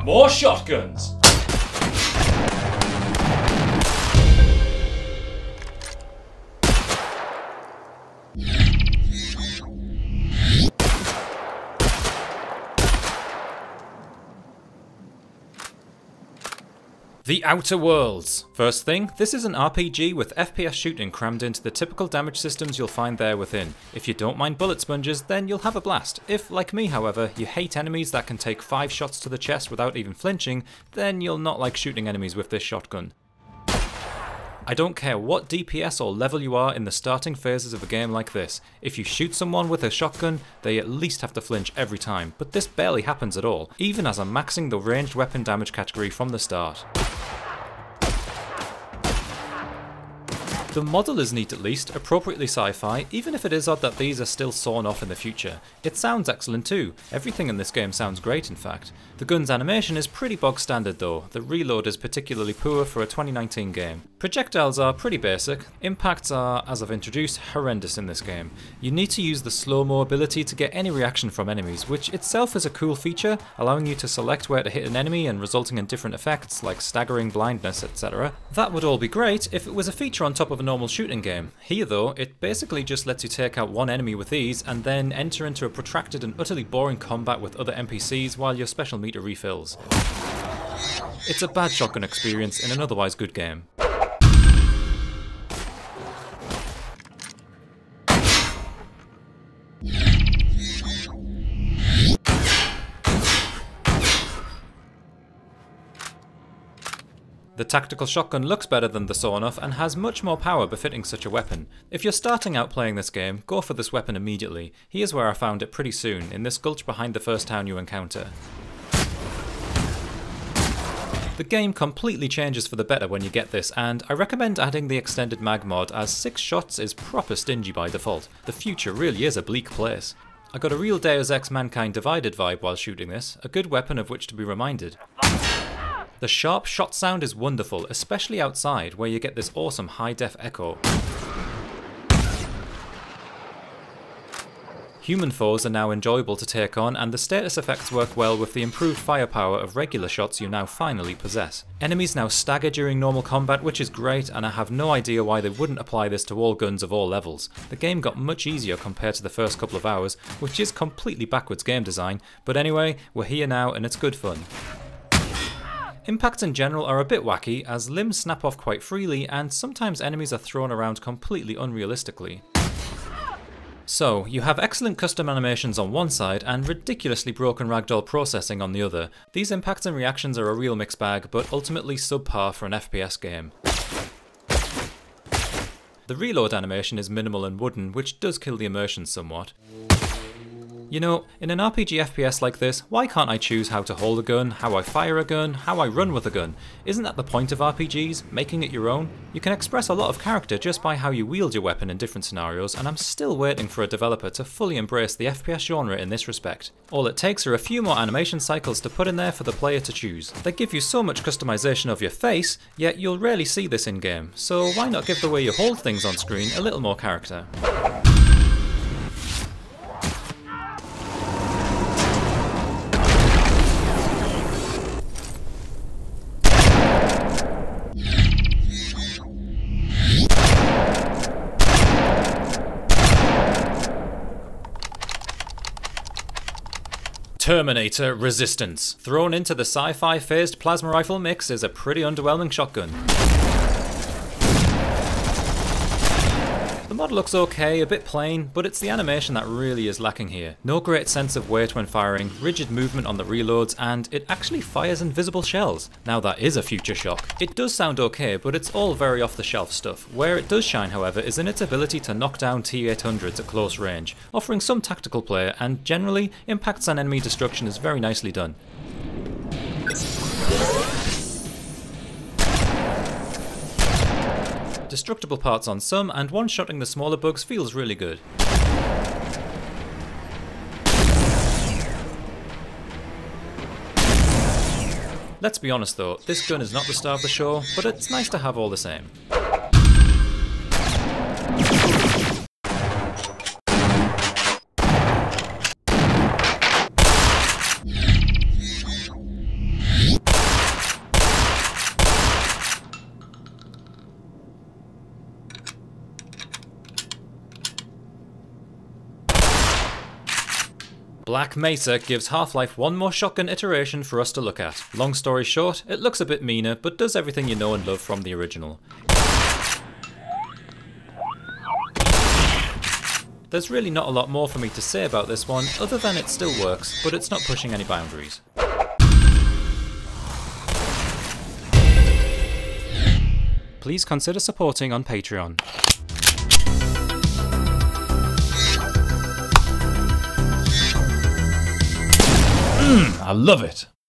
more shotguns! The Outer Worlds. First thing, this is an RPG with FPS shooting crammed into the typical damage systems you'll find there within. If you don't mind bullet sponges, then you'll have a blast. If, like me however, you hate enemies that can take 5 shots to the chest without even flinching, then you'll not like shooting enemies with this shotgun. I don't care what DPS or level you are in the starting phases of a game like this. If you shoot someone with a shotgun, they at least have to flinch every time, but this barely happens at all, even as I'm maxing the ranged weapon damage category from the start. The model is neat at least, appropriately sci-fi, even if it is odd that these are still sawn off in the future. It sounds excellent too. Everything in this game sounds great in fact. The gun's animation is pretty bog standard though. The reload is particularly poor for a 2019 game. Projectiles are pretty basic. Impacts are, as I've introduced, horrendous in this game. You need to use the slow-mo ability to get any reaction from enemies, which itself is a cool feature, allowing you to select where to hit an enemy and resulting in different effects like staggering, blindness, etc. That would all be great if it was a feature on top of a normal shooting game. Here though, it basically just lets you take out one enemy with ease and then enter into a protracted and utterly boring combat with other NPCs while your special meter refills. It's a bad shotgun experience in an otherwise good game. The tactical shotgun looks better than the sawn-off and has much more power befitting such a weapon. If you're starting out playing this game, go for this weapon immediately. Here's where I found it pretty soon, in this gulch behind the first town you encounter. The game completely changes for the better when you get this, and I recommend adding the extended mag mod as 6 shots is proper stingy by default. The future really is a bleak place. I got a real Deus Ex Mankind Divided vibe while shooting this, a good weapon of which to be reminded. The sharp shot sound is wonderful, especially outside where you get this awesome high-def echo. Human foes are now enjoyable to take on, and the status effects work well with the improved firepower of regular shots you now finally possess. Enemies now stagger during normal combat, which is great, and I have no idea why they wouldn't apply this to all guns of all levels. The game got much easier compared to the first couple of hours, which is completely backwards game design, but anyway, we're here now and it's good fun. Impacts in general are a bit wacky, as limbs snap off quite freely and sometimes enemies are thrown around completely unrealistically. So, you have excellent custom animations on one side and ridiculously broken ragdoll processing on the other. These impacts and reactions are a real mixed bag, but ultimately subpar for an FPS game. The reload animation is minimal and wooden, which does kill the immersion somewhat. You know, in an RPG FPS like this, why can't I choose how to hold a gun, how I fire a gun, how I run with a gun? Isn't that the point of RPGs, making it your own? You can express a lot of character just by how you wield your weapon in different scenarios, and I'm still waiting for a developer to fully embrace the FPS genre in this respect. All it takes are a few more animation cycles to put in there for the player to choose. They give you so much customization of your face, yet you'll rarely see this in game, so why not give the way you hold things on screen a little more character? Terminator Resistance. Thrown into the sci-fi phased plasma rifle mix is a pretty underwhelming shotgun. The mod looks okay, a bit plain, but it's the animation that really is lacking here. No great sense of weight when firing, rigid movement on the reloads, and it actually fires invisible shells. Now that is a future shock. It does sound okay, but it's all very off-the-shelf stuff. Where it does shine, however, is in its ability to knock down T-800s at close range, offering some tactical play, and generally, impacts on enemy destruction is very nicely done. Destructible parts on some, and one-shotting the smaller bugs feels really good. Let's be honest though, this gun is not the star of the show, but it's nice to have all the same. Black Mesa gives Half-Life one more shotgun iteration for us to look at. Long story short, it looks a bit meaner, but does everything you know and love from the original. There's really not a lot more for me to say about this one, other than it still works, but it's not pushing any boundaries. Please consider supporting on Patreon. I love it!